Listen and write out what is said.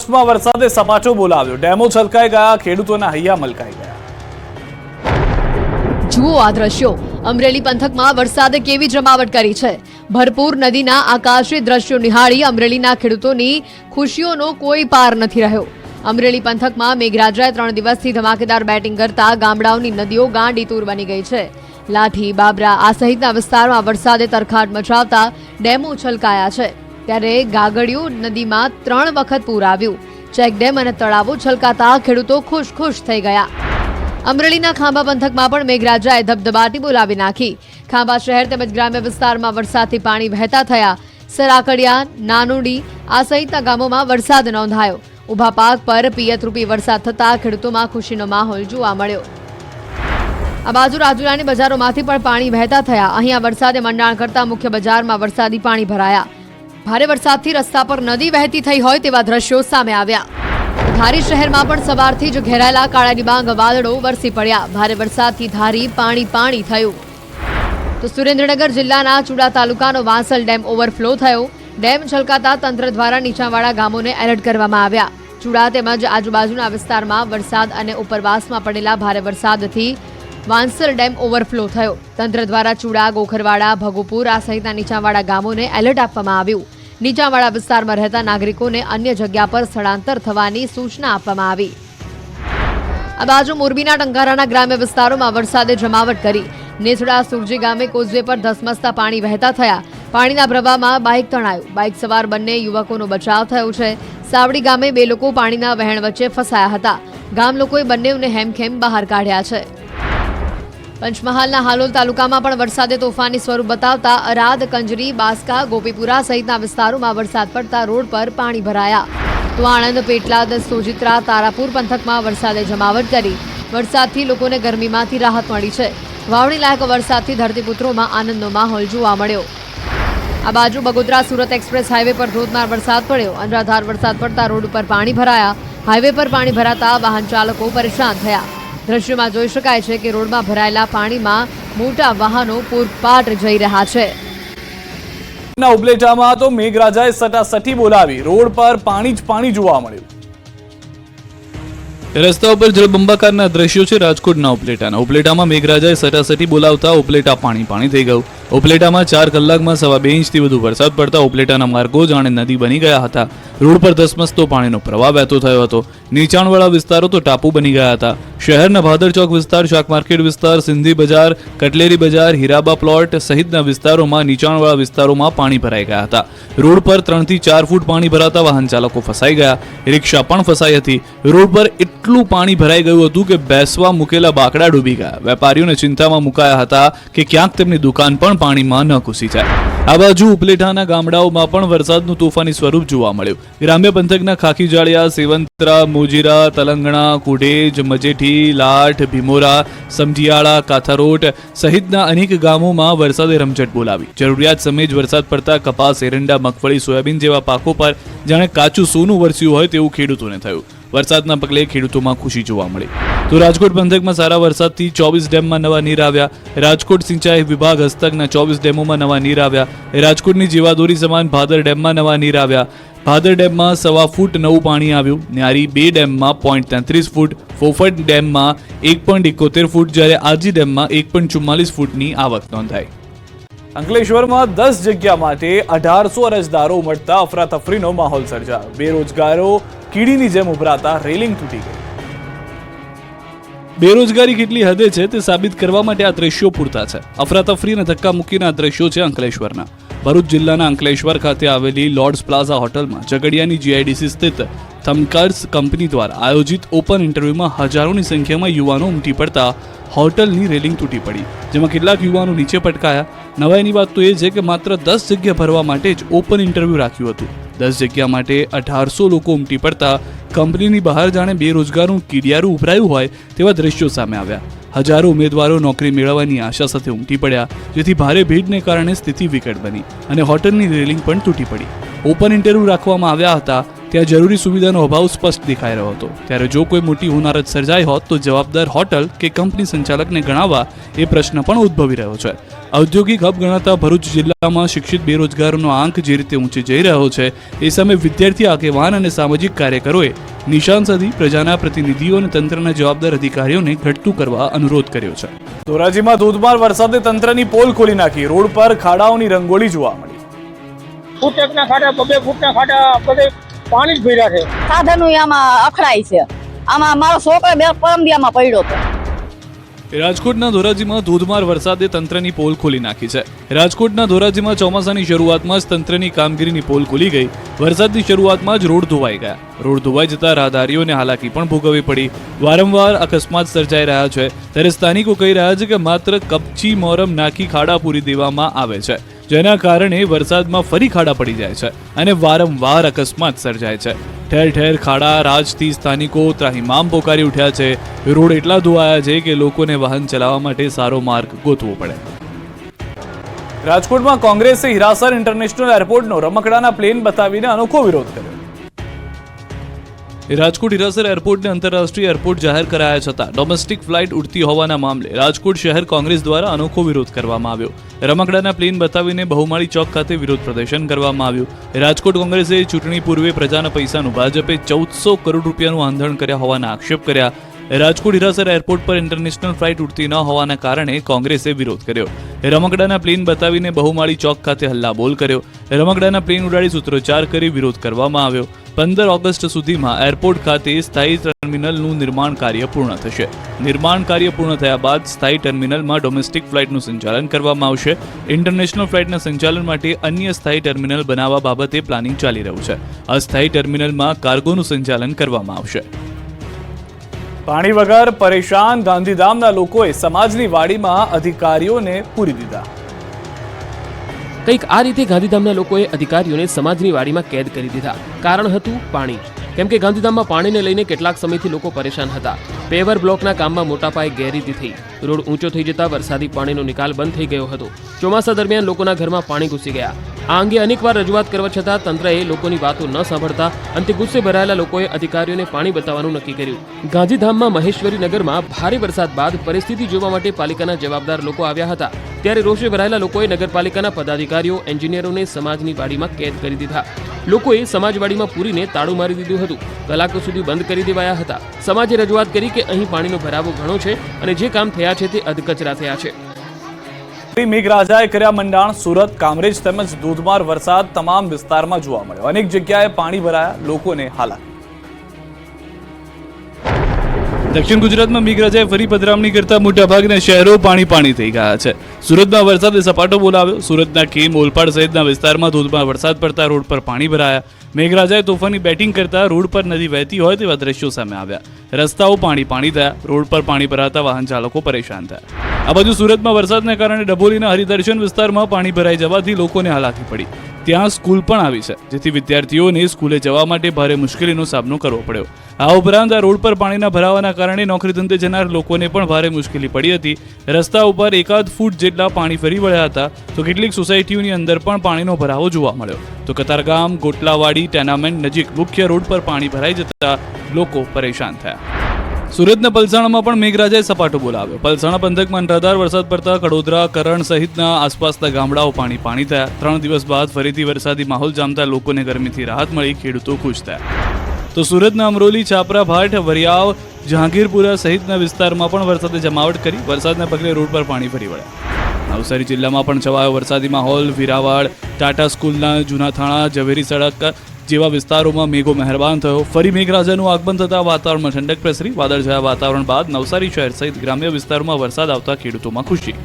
કચ્છમાં વરસાદે સપાટો બોલાવ્યો, ડેમો છલકાઈ ગયા, ખેડૂતોના હૈયા મલકાઈ ગયા। જુઓ આ દ્રશ્યો, અમરેલી પંથકમાં વરસાદે કેવી જમાવટ કરી છે। ભરપૂર નદીના આકાશી દ્રશ્યો નિહાળી અમરેલીના ખેડૂતોની ખુશીઓનો કોઈ પાર નથી રહ્યો। અમરેલી પંથકમાં મેઘરાજાએ 3 દિવસથી ધમાકેદાર બેટિંગ કરતા ગામડાઓની નદીઓ ગાંડીતૂર બની ગઈ છે। લાઠી, બાબરા આ સહિતના વિસ્તારમાં વરસાદે તરખાટ મચાવતા ડેમો છલકાયા છે, ત્યારે ગાગડિયો નદીમાં 3 વખત પૂર આવ્યું। ચેકડેમ અને તળાવો છલકાતા ખેડૂતો ખુશ થઈ ગયા। અમરેલીના ખાંભા પંથકમાં પણ મેઘરાજાએ ધબધબાટી બોલાવી નાખી। ખાંભા શહેર તેમજ ગ્રામ્ય વિસ્તારમાં વરસાદથી પાણી વહેતા થયા। સરાકડિયા, નાનોડી આ સહિતના ગામોમાં વરસાદ નોંધાયો। ઊભા પાક પર પિયતરૂપી વરસાદ થતા ખેડૂતોમાં ખુશીનો માહોલ જોવા મળ્યો। આ બાજુ રાજુલાની બજારોમાંથી પણ પાણી વહેતા થયા। અહીંયા વરસાદે મંડાણ કરતા મુખ્ય બજારમાં વરસાદી પાણી ભરાયા। ભારે વરસાદથી રસ્તા પર નદી વહેતી થઈ હોય તેવા દ્રશ્યો સામે આવ્યા। ધારી શહેરમાં પણ સવારથી જ ઘેરાયેલા કાળા ડિબાંગ વાદળો વરસી પડ્યા। ભારે વરસાદથી ધારી પાણી થયું। તો સુરેન્દ્રનગર જિલ્લાના ચુડા તાલુકાનો વાંસલ ડેમ ઓવરફ્લો થયો। ડેમ છલકાતા તંત્ર દ્વારા નીચાણવાળા ગામોને એલર્ટ કરવામાં આવ્યા। ચુડા તેમજ આજુબાજુના વિસ્તારમાં વરસાદ અને ઉપરવાસમાં પડેલા ભારે વરસાદથી વાંસલ ડેમ ઓવરફ્લો થયો। તંત્ર દ્વારા ચુડા, ગોખરવાડા, ભગુપુર આ સહિતના નીચાણવાળા ગામોને એલર્ટ આપવામાં આવ્યું। નીચાણવાળા વિસ્તારમાં રહેતા નાગરિકોને અન્ય જગ્યા પર સ્થળાંતર થવાની સૂચના આપવામાં આવી। આ બાજુ મોરબીના ટંકારાના ગ્રામ્ય વિસ્તારોમાં વરસાદે જમાવટ કરી। નેસડા સુરજી ગામે કોઝવે પર ધસમસતા પાણી વહેતા થયા। પાણીના પ્રવાહમાં બાઇક તણાયું। બાઇક સવાર બંને યુવકોનો બચાવ થયો છે। સાવડી ગામે 2 લોકો પાણીના વહેણ વચ્ચે ફસાયા હતા। ગામ લોકોએ બંનેઓને હેમખેમ બહાર કાઢ્યા છે। પંચમહાલના હાલોલ તાલુકામાં પણ વરસાદે તોફાની સ્વરૂપ બતાવતા અરાદ, કંજરી, બાસ્કા, ગોપીપુરા સહિતના વિસ્તારોમાં વરસાદ પડતા રોડ પર પાણી ભરાયા। તો આણંદ, પેટલાદ, સોજિત્રા, તારાપુર પંથકમાં વરસાદે જમાવટ કરી। વરસાદથી લોકોને ગરમીમાંથી રાહત મળી છે। વાવણી લાયક વરસાદથી ધરતીપુત્રોમાં આનંદનો માહોલ જોવા મળ્યો। આ બાજુ બગોદરા સુરત એક્સપ્રેસ હાઈવે પર ધોધમાર વરસાદ પડ્યો। અનરાધાર વરસાદ પડતા રોડ ઉપર પાણી ભરાયા। હાઈવે પર પાણી ભરાતા વાહન ચાલકો પરેશાન થયા। દ્રશ્યમાં જોઈ શકાય છે કે રોડમાં ભરાયેલા પાણીમાં મોટા વાહનો પૂરપાટ જઈ રહ્યા છે। ઉપલેટામાં તો મેઘરાજાએ સટાસટી બોલાવી, રોડ પર પાણી જ પાણી જોવા મળ્યું। રસ્તા ઉપર જળબંબાકારના દ્રશ્યો છે રાજકોટના ઉપલેટાના। ઉપલેટામાં મેઘરાજાએ સટાસટી બોલાવતા ઉપલેટા પાણી થઈ ગયું। ઉપલેટામાં 4 કલાકમાં 2.25 ઇંચથી વધુ વરસાદ પડતા ઉપલેટાના માર્ગો જાણે નદી બની ગયા હતા। રોડ પર ધસમસતો પાણીનો પ્રવાહ વહેતો થયો હતો। નીચાણવાળા વિસ્તારો તો ટાપુ બની ગયા હતા। શહેરના ભાદર ચોક વિસ્તાર, શાક માર્કેટ વિસ્તાર, સિંધી બજાર, કટલેરી બજાર, હીરાબા પ્લોટ સહિતના વિસ્તારોમાં નીચાણવાળા વિસ્તારોમાં પાણી ભરાઈ ગયા હતા। રોડ પર 3 થી 4 ફૂટ પાણી ભરાતા વાહન ચાલકો ફસાઈ ગયા। રિક્ષા પણ ફસાઈ હતી। રોડ પર એટલું પાણી ભરાઈ ગયું હતું કે બેસવા મૂકેલા બાકડા ડૂબી ગયા। વેપારીઓને ચિંતામાં મુકાયા હતા કે ક્યાંક તેમની દુકાન પણ પાણીમાં ન ઘૂસી જાય। આ બાજુ ઉપલેટાના ગામડાઓમાં પણ વરસાદનું તોફાની સ્વરૂપ જોવા મળ્યું। ગ્રામ્ય પંથકના ખાખીજાળિયા, સેવંતરા, મોજીરા, તલંગણા, કુડેજ, મજેઠી, લાઠ, ભીમોરા, સમઢિયાળા, કાથારોટ સહિતના અનેક ગામોમાં વરસાદે રમઝટ બોલાવી। જરૂરિયાત સમયે જ વરસાદ પડતા કપાસ, એરંડા, મગફળી, સોયાબીન જેવા પાકો પર જાણે કાચું સોનું વરસ્યું હોય તેવું ખેડૂતોને થયું। વરસાદના પગલે ખેડૂતોમાં ખુશી જોવા મળી। તો રાજકોટ પંથકમાં સારા વરસાદથી 24 ડેમમાં નવા નીર આવ્યા। રાજકોટ સિંચાઈ વિભાગ હસ્તકના 24 ડેમોમાં નવા નીર આવ્યા। રાજકોટની જીવાદોરી સમાન ભાદર ડેમમાં નવા નીર આવ્યા। ભાદર ડેમમાં 1.25 ફૂટ નવું પાણી આવ્યું। ન્યારી 2 ડેમમાં 0.33 ફૂટ, ફોફટ ડેમમાં 1.71 ફૂટ, જ્યારે આજી ડેમમાં 1.44 ફૂટની આવક નોંધાઈ। અંકલેશ્વરમાં 10 જગ્યા માટે 1800 અરજદારો ઉમટતા અફરાતફરીનો માહોલ સર્જાયો। બેરોજગારો કીડીની જેમ ઉભરાતા રેલિંગ તૂટી ગઈ। બેરોજગારી કેટલી હદે છે તે સાબિત કરવા માટે આ દ્રશ્યો પૂરતા છે। અફરાતફરી અને ધક્કા મૂકીના દ્રશ્યો છે અંકલેશ્વરના। ભરૂચ જિલ્લાના અંકલેશ્વર ખાતે આવેલી લોર્ડ્સ પ્લાઝા હોટલમાં ઝઘડિયાની જીઆઈડીસી સ્થિત થમકાર્સ કંપની દ્વારા આયોજિત ઓપન ઇન્ટરવ્યુમાં હજારોની સંખ્યામાં યુવાનો ઉમટી પડતા હોટલની રેલિંગ તૂટી પડી, જેમાં કેટલાક યુવાનો નીચે પટકાયા। નવાઈની વાત તો એ છે કે માત્ર 10 જગ્યા ભરવા માટે જ ઓપન ઇન્ટરવ્યુ રાખ્યું હતું। 10 જગ્યા માટે 1800 લોકો ઉમટી પડતા કંપનીની બહાર જાણે બેરોજગારનું કીડિયારું ઉભરાયું હોય તેવા દ્રશ્યો સામે આવ્યા। હજારો ઉમેદવારો નોકરી મેળવવાની આશા સાથે ઉમટી પડ્યા, જેથી ભારે ભીડને કારણે સ્થિતિ વિકટ બની અને હોટલની રેલિંગ પણ તૂટી પડી। ઓપન ઇન્ટરવ્યુ રાખવામાં આવ્યા હતા, ત્યાં જરૂરી સુવિધાનો અભાવ સ્પષ્ટ દેખાઈ રહ્યો હતો. ત્યારે જો કોઈ મોટી હોનારત સર્જાઈ હોત તો જવાબદાર હોટલ કે કંપની સંચાલકને ગણાવવા એ પ્રશ્ન પણ ઉદ્ભવી રહ્યો છે. ઔદ્યોગિક હબ ગણાતા ભરૂચ જિલ્લામાં શિક્ષિત બેરોજગારોનો આંક જે રીતે ઊંચે જઈ રહ્યો છે એ સામે વિદ્યાર્થી આગેવાન અને સામાજિક કાર્યકરોએ નિશાન સાધી પ્રજાના પ્રતિનિધિઓ અને તંત્રના જવાબદાર અધિકારીઓને ઘટતું કરવા અનુરોધ કર્યો છે. ધોરાજીમાં ધોધમાર વરસાદે તંત્રની પોલ ખોલી નાખી. રોડ પર ખાડાઓની રંગોળી જોવા મળી. ફૂટના ખાડા, 2 ફૂટના ખાડા, બધે પાણી જ ભર્યા છે. સાધનો આમાં અખડાય છે. આમાં મારો છોકરો પરમદિયામાં પડ્યો હતો. રાજકોટના ધોરાજીમાં ધોધમાર વરસાદે તંત્રની પોલ ખોલી નાખી છે. રાજકોટના ધોરાજીમાં ચોમાસાની શરૂઆતમાં જ તંત્રની કામગીરીની પોલ ખુલી ગઈ. વરસાદની શરૂઆતમાં જ રોડ ધોવાઈ ગયા. રોડ ધોવાઈ જતા રાહદારીઓને હાલાકી પણ ભોગવવી પડી. વારંવાર અકસ્માત સર્જાઈ રહ્યા છે. ત્યારે સ્થાનિકો કહી રહ્યા છે કે માત્ર કપચી મોરમ નાખી ખાડા પૂરી દેવામાં આવે છે, જેના કારણે વરસાદમાં ફરી ખાડા પડી જાય છે અને વારંવાર અકસ્માત સર્જાય છે. ઠેર ઠેર ખાડા રાજથી સ્થાનિકો ત્રાહિમામ પોકારી ઉઠ્યા છે. રોડ એટલા ધોવાયા છે કે લોકોને વાહન ચલાવવા માટે સારો માર્ગ ગોતવો પડે. રાજકોટમાં કોંગ્રેસે હીરાસર ઇન્ટરનેશનલ એરપોર્ટનો રમકડાના પ્લેન બતાવીને અનોખો વિરોધ કર્યો. રાજકોટ હીરાસર એરપોર્ટને આંતરરાષ્ટ્રીય એરપોર્ટ જાહેર કરાયા છતાં ડોમેસ્ટિક ફ્લાઇટ ઉડતી હોવાના મામલે રાજકોટ શહેર કોંગ્રેસ દ્વારા અનોખો વિરોધ કરવામાં આવ્યો. રમકડાના પ્લેન બતાવીને બહુમાળી ચોક ખાતે વિરોધ પ્રદર્શન કરવામાં આવ્યું. રાજકોટ કોંગ્રેસે ચૂંટણી પૂર્વે પ્રજાના પૈસાનું ભાજપે 1400 કરોડ રૂપિયાનું આંધણ કર્યા હોવાના આક્ષેપ કર્યા. રાજકોટ હીરાસર એરપોર્ટ પર ઇન્ટરનેશનલ ફ્લાઇટ ઉડતી ન હોવાના કારણે કોંગ્રેસે વિરોધ કર્યો. રમકડાના પ્લેન બતાવીને બહુમાળી ચોક ખાતે હલ્લાબોલ કર્યો. રમકડાના પ્લેન ઉડાડી સૂત્રોચ્ચાર કરી વિરોધ કરવામાં આવ્યો. 15 ઓગસ્ટ સુધીમાં એરપોર્ટ ખાતે સ્થાયી ટર્મિનલનું નિર્માણ કાર્ય પૂર્ણ થશે. નિર્માણ કાર્ય પૂર્ણ થયા બાદ સ્થાયી ટર્મિનલમાં ડોમેસ્ટિક ફ્લાઇટનું સંચાલન કરવામાં આવશે. ઇન્ટરનેશનલ ફ્લાઇટના સંચાલન માટે અન્ય સ્થાયી ટર્મિનલ બનાવવા બાબતે પ્લાનિંગ ચાલી રહ્યું છે. અસ્થાયી ટર્મિનલમાં કાર્ગોનું સંચાલન કરવામાં આવશે. પાણી વગર પરેશાન ગાંધીધામના લોકોએ સમાજની વાડીમાં અધિકારીઓને પૂરી દીધા. કંઈક આ રીતે ગાંધીધામના લોકોએ અધિકારીઓને સમાજની વાડીમાં કેદ કરી દીધા. કારણ હતું પાણી. કેમ કે ગાંધીધામમાં પાણીને લઈને કેટલાક સમયથી લોકો પરેશાન હતા. પેવર બ્લોકના કામમાં મોટા પાયે ગેરરીતિ થઈ. રોડ ઊંચો થઈ જતા વરસાદી પાણીનો નિકાલ બંધ થઈ ગયો હતો. ચોમાસા દરમિયાન લોકોના ઘરમાં પાણી ઘૂસી ગયા. આ અંગે અનેકવાર રજૂઆત કરવા છતાં તંત્રએ લોકોની વાતો ન સાંભળતા અંતે ગુસ્સે ભરાયેલા લોકોએ અધિકારીઓને પાણી બતાવવાનું નક્કી કર્યું. ગાંધીધામમાં મહેશ્વરી નગરમાં ભારે વરસાદ બાદ પરિસ્થિતિ જોવા માટે પાલિકાના જવાબદાર લોકો આવ્યા હતા. ત્યારે રોષે ભરાયેલા લોકોએ નગરપાલિકાના પદાધિકારીઓ, એન્જિનિયરોને સમાજની વાડીમાં કેદ કરી દીધા. લોકોએ સમાજવાડીમાં પૂરીને તાળું મારી દીધું હતું. કલાકો સુધી બંધ કરી દેવાયા હતા. સમાજે રજૂઆત કરી કે અહીં પાણીનો ભરાવો ઘણો છે અને જે કામ થયા છે તે અધકચરા થયા છે. મેઘરાજાએ કર્યા મંડાણ. સુરત, કામરેજ તેમજ ધોધમાર વરસાદ તમામ વિસ્તારમાં જોવા મળ્યો. અનેક જગ્યાએ પાણી ભરાયા, લોકોને હાલાકી. દક્ષિણ ગુજરાતમાં મેઘરાજાએ ફરી પધરામણી કરતા મોટાભાગના શહેરો પાણી થઈ ગયા છે. સુરતમાં વરસાદે સપાટો બોલાવ્યો. સુરતના કેમ, ઓલપાડ સહિતના વિસ્તારમાં ધોધમાર વરસાદ પડતા રોડ પર પાણી ભરાયા. મેઘરાજાએ તોફાની બેટિંગ કરતા રોડ પર નદી વહેતી હોય તેવા દ્રશ્યો સામે આવ્યા. રસ્તાઓ પાણી થયા. રોડ પર પાણી ભરાતા વાહન ચાલકો પરેશાન થયા. આ બાજુ સુરતમાં વરસાદને કારણે ડભોલીના હરિદર્શન વિસ્તારમાં પાણી ભરાઈ જવાથી લોકોને હાલાકી પડી. ત્યાં સ્કૂલ પણ આવી છે, જેથી વિદ્યાર્થીઓને સ્કૂલે જવા માટે ભારે મુશ્કેલીનો સામનો કરવો પડ્યો. આ ઉપરાંત આ રોડ પર પાણીના ભરાવાના કારણે નોકરી ધંધે જનાર લોકોને પણ ભારે મુશ્કેલી પડી હતી. રસ્તા ઉપર 1 ફૂટ જેટલા પાણી ફરી વળ્યા હતા, તો કેટલીક સોસાયટીઓની અંદર પણ પાણીનો ભરાવો જોવા મળ્યો. તો કતારગામ, ગોટલાવાડી, ટેનામેન્ટ નજીક મુખ્ય રોડ પર પાણી ભરાઈ જતા લોકો પરેશાન થયા. સુરતના પલસાણામાં પણ મેઘરાજાએ સપાટો બોલાવ્યો. પલસાણા પંથકમાં અનરાધાર વરસાદ પડતા કડોદરા, કરણ સહિતના આસપાસના ગામડાઓ પાણી થયા. 3 દિવસ બાદ ફરીથી વરસાદી માહોલ જામતા લોકોને ગરમીથી રાહત મળી, ખેડૂતો ખુશ થયા. તો સુરતના અમરોલી, છાપરા, ભાટ, વરિયાવ, જહાંગીરપુરા સહિતના વિસ્તારમાં પણ વરસાદે જમાવટ કરી. વરસાદના પગલે રોડ પર પાણી ફરી વળ્યા. નવસારી જિલ્લામાં પણ છવાયો વરસાદી માહોલ. વીરાવાડ, ટાટા સ્કૂલના જૂના થાણા, ઝવેરી સડક જેવા વિસ્તારોમાં મેઘો મહેરબાન થયો. ફરી મેઘરાજાનું આગમન થતાં વાતાવરણમાં ઠંડક પ્રસરી. વાદળછાયા વાતાવરણ બાદ નવસારી શહેર સહિત ગ્રામ્ય વિસ્તારોમાં વરસાદ આવતા ખેડૂતોમાં ખુશી.